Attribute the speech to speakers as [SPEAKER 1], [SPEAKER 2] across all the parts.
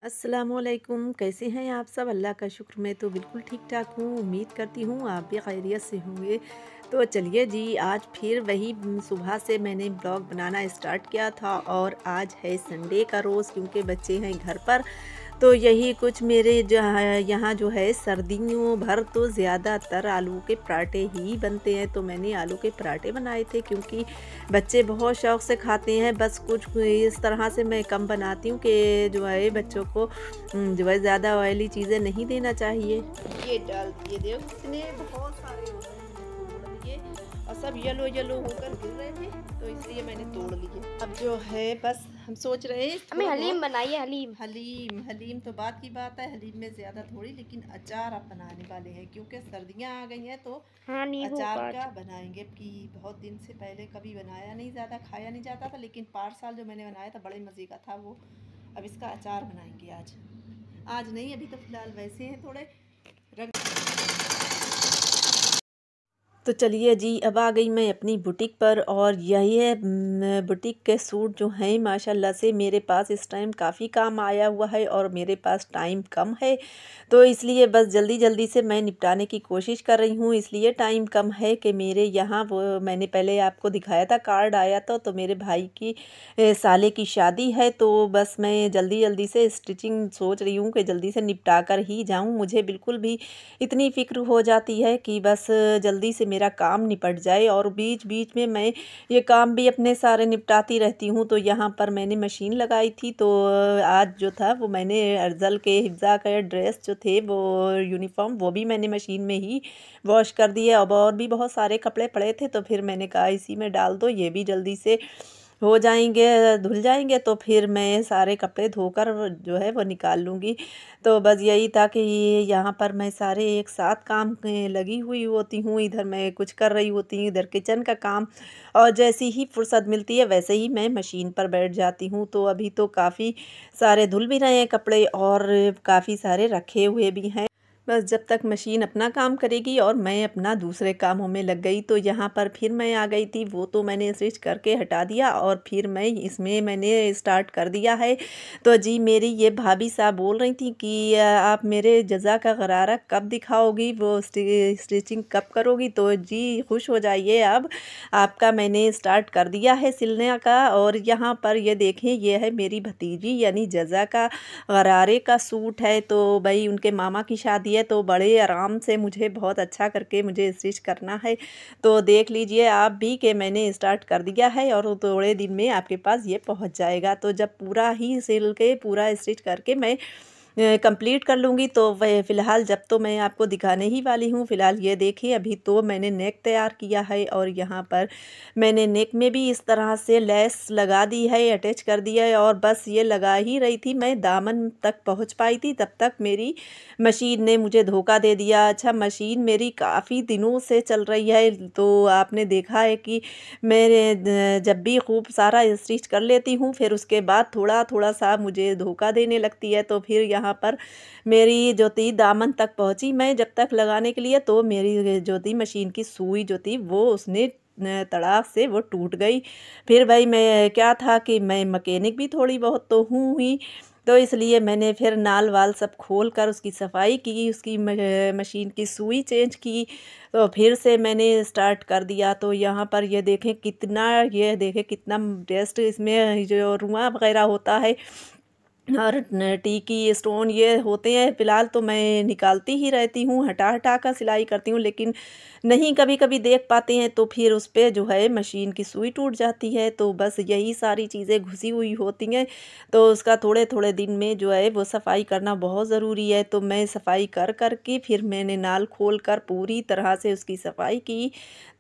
[SPEAKER 1] अस्सलामुअलैकुम, कैसे हैं आप सब? अल्लाह का शुक्र मैं तो बिल्कुल ठीक-ठाक हूँ। उम्मीद करती हूँ आप भी खैरियत से होंगे। तो चलिए जी, आज फिर वही सुबह से मैंने ब्लॉग बनाना स्टार्ट किया था और आज है संडे का रोज़ क्योंकि बच्चे हैं घर पर। तो यही कुछ मेरे जो है यहाँ जो है सर्दियों भर तो ज़्यादातर आलू के पराठे ही बनते हैं। तो मैंने आलू के पराठे बनाए थे क्योंकि बच्चे बहुत शौक़ से खाते हैं। बस कुछ इस तरह से मैं कम बनाती हूँ कि जो है बच्चों को जो है ज़्यादा ऑयली चीज़ें नहीं देना चाहिए। ये डाल दिए, देखो कितने बहुत सारे हो गए, मैंने तोड़ लिए और सब येलो येलो होकर गिर रहे थे तो इसलिए मैंने तोड़ लिए। अब जो है बस हम सोच रहे हैं
[SPEAKER 2] हमें
[SPEAKER 1] थोड़ा
[SPEAKER 2] हलीम
[SPEAKER 1] बहुत
[SPEAKER 2] बनाइए हलीम।
[SPEAKER 1] हलीम। हलीम तो बात की बात है, हलीम में ज़्यादा थोड़ी, लेकिन अचार आप बनाने वाले हैं क्योंकि सर्दियाँ आ गई हैं तो
[SPEAKER 2] हाँ, नींबू
[SPEAKER 1] अचार
[SPEAKER 2] का
[SPEAKER 1] का बनाएंगे। कि बहुत दिन से पहले कभी बनाया नहीं, ज़्यादा खाया नहीं जाता था, लेकिन 5 साल जो मैंने बनाया था बड़े मज़े का था वो। अब इसका अचार बनाएंगे आज। आज नहीं, अभी तो फ़िलहाल वैसे हैं थोड़े रंग। तो चलिए जी, अब आ गई मैं अपनी बुटीक पर और यही है बुटीक के सूट जो हैं माशाल्लाह से मेरे पास इस टाइम काफ़ी काम आया हुआ है और मेरे पास टाइम कम है। तो इसलिए बस जल्दी-जल्दी से मैं निपटाने की कोशिश कर रही हूँ, इसलिए टाइम कम है कि मेरे यहाँ वो मैंने पहले आपको दिखाया था, कार्ड आया था तो मेरे भाई की साले की शादी है। तो बस मैं जल्दी-जल्दी से स्टिचिंग सोच रही हूँ कि जल्दी से निपटा कर ही जाऊँ। मुझे बिल्कुल भी इतनी फ़िक्र हो जाती है कि बस जल्दी से मेरा काम निपट जाए और बीच-बीच में मैं ये काम भी अपने सारे निपटाती रहती हूँ। तो यहाँ पर मैंने मशीन लगाई थी तो आज जो था वो मैंने अर्ज़ल के हिफ़्ज़ा के ड्रेस जो थे वो यूनिफ़ॉर्म वो भी मैंने मशीन में ही वॉश कर दिए। अब और भी बहुत सारे कपड़े पड़े थे तो फिर मैंने कहा इसी में डाल दो, ये भी जल्दी से हो जाएँगे, धुल जाएँगे तो फिर मैं सारे कपड़े धोकर जो है वो निकाल लूँगी। तो बस यही था कि यहाँ पर मैं सारे एक साथ काम में लगी हुई होती हूँ, इधर मैं कुछ कर रही होती हूँ, इधर किचन का काम और जैसी ही फुर्सत मिलती है वैसे ही मैं मशीन पर बैठ जाती हूँ। तो अभी तो काफ़ी सारे धुल भी रहे हैं कपड़े और काफ़ी सारे रखे हुए भी हैं। बस जब तक मशीन अपना काम करेगी और मैं अपना दूसरे कामों में लग गई तो यहाँ पर फिर मैं आ गई थी, वो तो मैंने स्विच करके हटा दिया और फिर मैं इसमें मैंने स्टार्ट कर दिया है। तो जी मेरी ये भाभी साहब बोल रही थी कि आप मेरे जज़ा का गरारा कब दिखाओगी, वो स्टिचिंग कब करोगी? तो जी खुश हो जाइए, अब आपका मैंने स्टार्ट कर दिया है सिलने का। और यहाँ पर ये देखें, ये है मेरी भतीजी यानी जज़ा का गरारे का सूट है। तो भाई उनके मामा की शादी है तो बड़े आराम से मुझे बहुत अच्छा करके मुझे स्टिच करना है। तो देख लीजिए आप भी कि मैंने स्टार्ट कर दिया है और थोड़े दिन में आपके पास ये पहुंच जाएगा। तो जब पूरा ही सिल के पूरा स्टिच करके मैं कंप्लीट कर लूँगी तो वह फ़िलहाल जब तो मैं आपको दिखाने ही वाली हूँ। फ़िलहाल ये देखिए, अभी तो मैंने नेक तैयार किया है और यहाँ पर मैंने नेक में भी इस तरह से लेस लगा दी है, अटैच कर दिया है और बस ये लगा ही रही थी, मैं दामन तक पहुँच पाई थी तब तक मेरी मशीन ने मुझे धोखा दे दिया। अच्छा, मशीन मेरी काफ़ी दिनों से चल रही है तो आपने देखा है कि मैं जब भी खूब सारा स्टिच कर लेती हूँ फिर उसके बाद थोड़ा-थोड़ा सा मुझे धोखा देने लगती है। तो फिर यहाँ पर मेरी जो थी दामन तक पहुँची मैं जब तक लगाने के लिए, तो मेरी जो थी मशीन की सुई जो थी वो उसने तड़ाक से वो टूट गई। फिर भाई मैं क्या था कि मैं मैकेनिक भी थोड़ी बहुत तो हूँ ही, तो इसलिए मैंने फिर नाल वाल सब खोल कर उसकी सफाई की, उसकी मशीन की सुई चेंज की, तो फिर से मैंने स्टार्ट कर दिया। तो यहाँ पर ये देखें कितना डस्ट इसमें जो रुआं वगैरह होता है और टीकी स्टोन ये होते हैं। फ़िलहाल तो मैं निकालती ही रहती हूँ, हटा-हटा कर सिलाई करती हूँ, लेकिन नहीं कभी-कभी देख पाते हैं तो फिर उस पे जो है मशीन की सुई टूट जाती है। तो बस यही सारी चीज़ें घुसी हुई होती हैं, तो उसका थोड़े-थोड़े दिन में जो है वो सफाई करना बहुत ज़रूरी है। तो मैं सफाई कर के फिर मैंने नाल खोल कर पूरी तरह से उसकी सफाई की,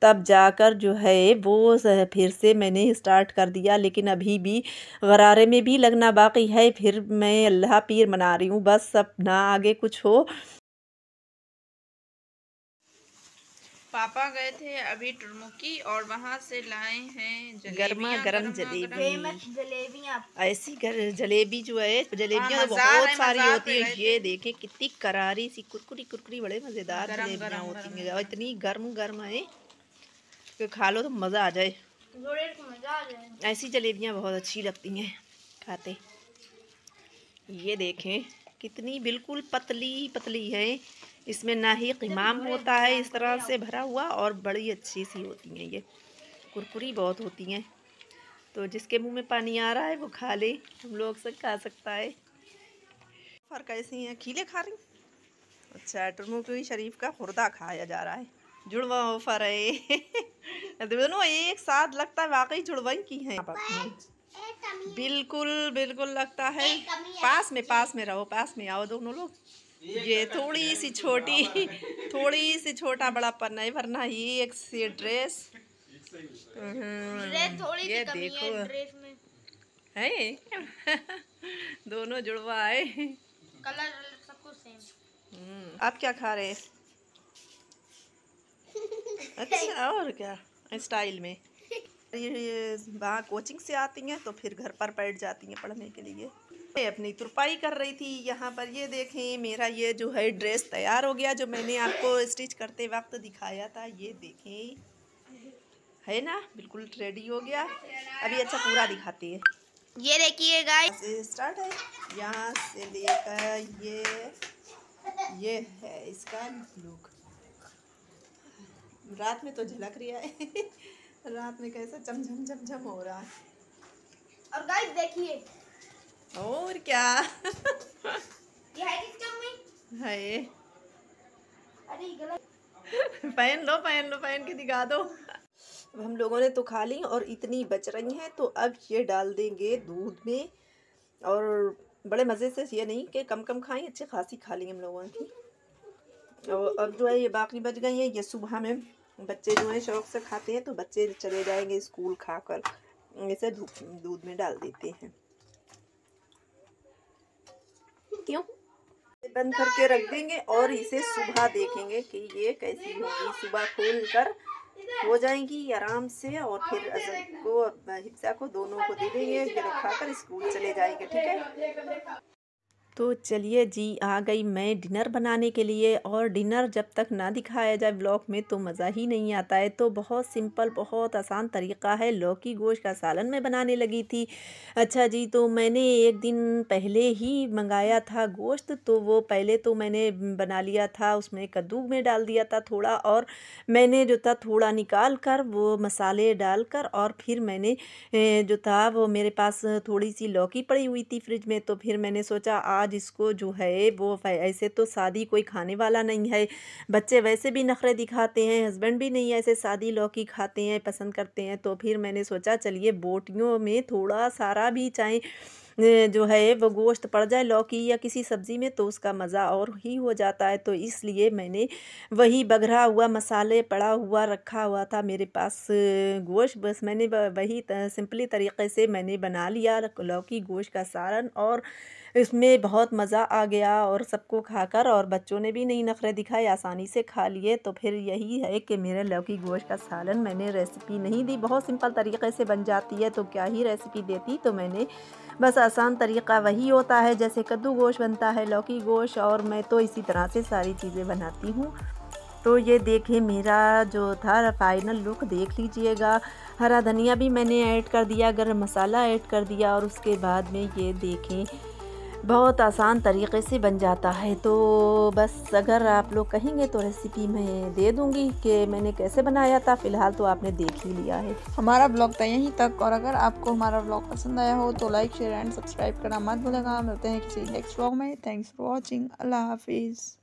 [SPEAKER 1] तब जाकर जो है वो फिर से मैंने स्टार्ट कर दिया। लेकिन अभी भी गरारे में भी लगना बाकी है, फिर मैं अल्लाह पीर मना रही हूँ बस अब ना आगे कुछ हो।
[SPEAKER 3] पापा गए थे अभी टुरमुकी और वहां से लाए हैं
[SPEAKER 1] गरमा
[SPEAKER 3] जलेबियाँ
[SPEAKER 1] गरम
[SPEAKER 3] गरमा
[SPEAKER 1] जलेबी,
[SPEAKER 3] गरम।
[SPEAKER 2] फेमस जलेबियाँ।
[SPEAKER 1] ऐसी जलेबी जो है,
[SPEAKER 3] हाँ,
[SPEAKER 1] जलेबियाँ तो
[SPEAKER 3] मज़ार
[SPEAKER 1] बहुत
[SPEAKER 3] है,
[SPEAKER 1] सारी
[SPEAKER 3] मज़ार
[SPEAKER 1] होती
[SPEAKER 3] पे
[SPEAKER 1] है।
[SPEAKER 3] गए थे।
[SPEAKER 1] ये देखें कितनी करारी सी कुरकुरी कुरकुरी बड़े मज़ेदार
[SPEAKER 3] गरम
[SPEAKER 1] जलेबियाँ
[SPEAKER 3] गरम
[SPEAKER 1] होती
[SPEAKER 3] गरम
[SPEAKER 1] हैं और
[SPEAKER 3] गरम।
[SPEAKER 1] इतनी गर्म गर्म है कि खा लो तो मज़ा आ जाए।
[SPEAKER 2] जोड़े को मजा आ जाएगा।
[SPEAKER 1] ऐसी जलेबियाँ बहुत अच्छी लगती हैं खाते। ये देखें कितनी बिल्कुल पतली पतली है। इसमें ना ही क़िमाम होता है इस तरह से भरा हुआ, और बड़ी अच्छी सी होती हैं। ये कुरकुरी बहुत होती हैं, तो जिसके मुंह में पानी आ रहा है वो खा ले, हम लोग से खा सकता है। फर कैसी हैं, खीले खा रही? अच्छा, टुरमुकी शरीफ का खुर्दा खाया जा रहा है। जुड़वा ऑफर है दोनों एक साथ लगता है, वाकई जुड़वा की हैं। बिल्कुल बिल्कुल लगता है। पास में रहो, पास में आओ दोनों लोग। ये थोड़ी सी छोटी, थोड़ी सी छोटा बड़ापन है, वरना ये एक सी ड्रेस ये देखो है दोनों जुड़वा है,
[SPEAKER 2] कलर सब कुछ सेम।
[SPEAKER 1] आप क्या खा रहे हैं? अच्छा, और क्या स्टाइल में। ये वहाँ कोचिंग से आती हैं तो फिर घर पर बैठ जाती हैं पढ़ने के लिए। मैं अपनी तुरपाई कर रही थी यहाँ पर। ये देखें मेरा ये जो है ड्रेस तैयार हो गया, जो मैंने आपको स्टिच करते वक्त दिखाया था। ये देखें, है ना, बिल्कुल रेडी हो गया। अभी अच्छा पूरा दिखाते हैं।
[SPEAKER 2] ये देखिए गाइस,
[SPEAKER 1] स्टार्ट है यहाँ से लेकर ये है इसका लुक। रात में तो झलक रही है रात में कैसा चमझम चमझम हो रहा है।
[SPEAKER 2] और गाइस देखिए,
[SPEAKER 1] और क्या
[SPEAKER 2] ये है किसका में
[SPEAKER 1] है।
[SPEAKER 2] अरे गलत
[SPEAKER 1] पहन लो पहन के दिखा दो। अब हम लोगों ने तो खा ली और इतनी बच रही हैं, तो अब ये डाल देंगे दूध में। और बड़े मज़े से, ये नहीं कि कम कम खाएं, अच्छी खासी खा ली हम लोगों की। और अब जो है ये बाकी बच गई है, ये सुबह में बच्चे जो हैं शौक़ से खाते हैं, तो बच्चे चले जाएंगे स्कूल खाकर, इसे दूध में डाल देते हैं। क्यों बंद करके रख देंगे और इसे सुबह देखेंगे कि ये कैसी होगी। सुबह खोल कर हो जाएंगी आराम से, और फिर अज़र को और हिफ्सा को दोनों को दे देंगे, ये खाकर स्कूल चले जाएंगे। ठीक है, तो चलिए जी, आ गई मैं डिनर बनाने के लिए। और डिनर जब तक ना दिखाया जाए ब्लॉग में तो मज़ा ही नहीं आता है। तो बहुत सिंपल, बहुत आसान तरीका है। लौकी गोश्त का सालन मैं बनाने लगी थी। अच्छा जी, तो मैंने एक दिन पहले ही मंगाया था गोश्त, तो वो पहले तो मैंने बना लिया था, उसमें कद्दू में डाल दिया था थोड़ा, और मैंने जो था थोड़ा निकाल कर वो मसाले डाल कर, और फिर मैंने जो था वो मेरे पास थोड़ी सी लौकी पड़ी हुई थी फ्रिज में, तो फिर मैंने सोचा आज इसको जो है वो ऐसे तो सादी कोई खाने वाला नहीं है, बच्चे वैसे भी नखरे दिखाते हैं, हस्बैंड भी नहीं ऐसे सादी लौकी खाते हैं, पसंद करते हैं। तो फिर मैंने सोचा चलिए बोटियों में थोड़ा सारा भी चाहे जो है वो गोश्त पड़ जाए लौकी या किसी सब्ज़ी में, तो उसका मज़ा और ही हो जाता है। तो इसलिए मैंने वही बघरा हुआ मसाले पड़ा हुआ रखा हुआ था मेरे पास गोश्त, बस मैंने वही सिंपली तरीक़े से मैंने बना लिया लौकी गोश्त का सालन, और इसमें बहुत मज़ा आ गया और सबको खाकर, और बच्चों ने भी नहीं नखरे दिखाए, आसानी से खा लिए। तो फिर यही है कि मेरा लौकी गोश्त का सालन, मैंने रेसिपी नहीं दी, बहुत सिंपल तरीक़े से बन जाती है, तो क्या ही रेसिपी देती। तो मैंने बस आसान तरीक़ा वही होता है, जैसे कद्दू गोश्त बनता है, लौकी गोश्त, और मैं तो इसी तरह से सारी चीज़ें बनाती हूँ। तो ये देखें मेरा जो था फाइनल लुक देख लीजिएगा। हरा धनिया भी मैंने ऐड कर दिया, गरम मसाला ऐड कर दिया, और उसके बाद में ये देखें बहुत आसान तरीक़े से बन जाता है। तो बस अगर आप लोग कहेंगे तो रेसिपी मैं दे दूँगी कि मैंने कैसे बनाया था। फ़िलहाल तो आपने देख ही लिया है।
[SPEAKER 3] हमारा ब्लॉग था यहीं तक, और अगर आपको हमारा ब्लॉग पसंद आया हो तो लाइक शेयर एंड सब्सक्राइब करना मत भूलिएगा। मिलते हैं किसी नेक्स्ट ब्लॉग में। Thanks for watching. अल्लाह हाफिज़।